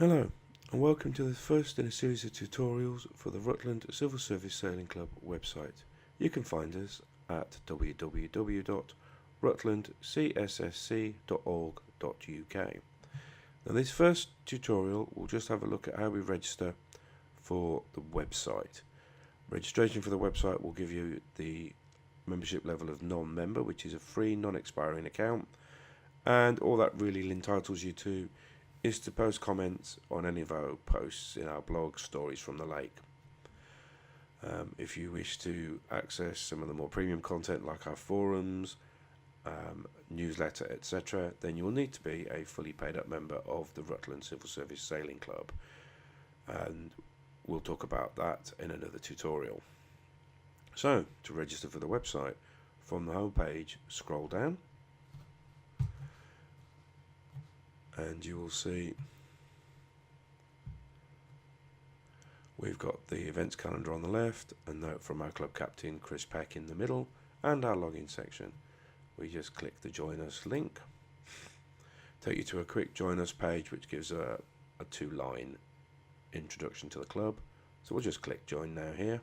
Hello and welcome to the first in a series of tutorials for the Rutland Civil Service Sailing Club website. You can find us at www.rutlandcssc.org.uk. Now this first tutorial will just have a look at how we register for the website. Registration for the website will give you the membership level of non-member, which is a free non-expiring account, and all that really entitles you to is to post comments on any of our posts in our blog, Stories from the Lake. If you wish to access some of the more premium content like our forums, newsletter, etc., then you will need to be a fully paid up member of the Rutland Civil Service Sailing Club, and we'll talk about that in another tutorial. So, to register for the website, from the home page, scroll down and you will see we've got the events calendar on the left, a note from our club captain Chris Peck in the middle, and our login section. We just click the join us link, take you to a quick join us page which gives a 2-line introduction to the club. So we'll just click join now here.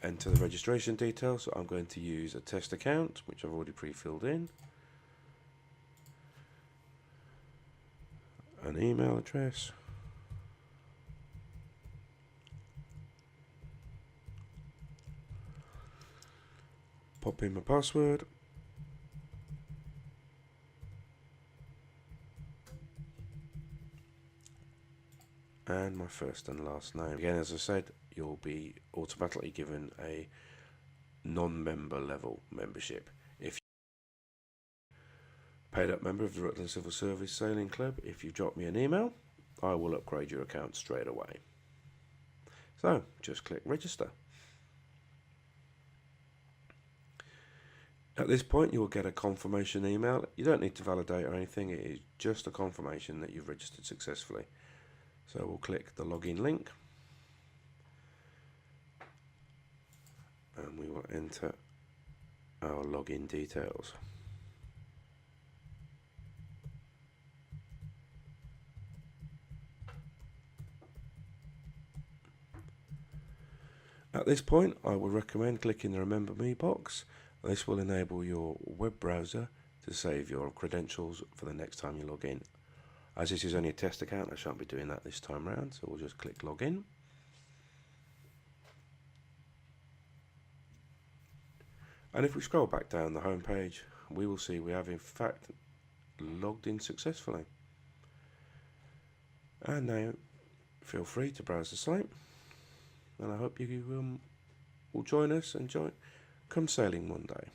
Enter the registration details. So I'm going to use a test account which I've already pre-filled in, an email address, pop in my password, and my first and last name. Again, as I said, you'll be automatically given a non-member level membership. If you're a paid up member of the Rutland Civil Service Sailing Club, if you drop me an email, I will upgrade your account straight away. So just click register. At this point you will get a confirmation email. You don't need to validate or anything, it is just a confirmation that you've registered successfully. So we'll click the login link and we will enter our login details. At this point I would recommend clicking the Remember Me box. This will enable your web browser to save your credentials for the next time you log in. As this is only a test account, I shan't be doing that this time around, so we'll just click login. And if we scroll back down the home page, we will see we have in fact logged in successfully. And now feel free to browse the site, and I hope you will join us and come sailing one day.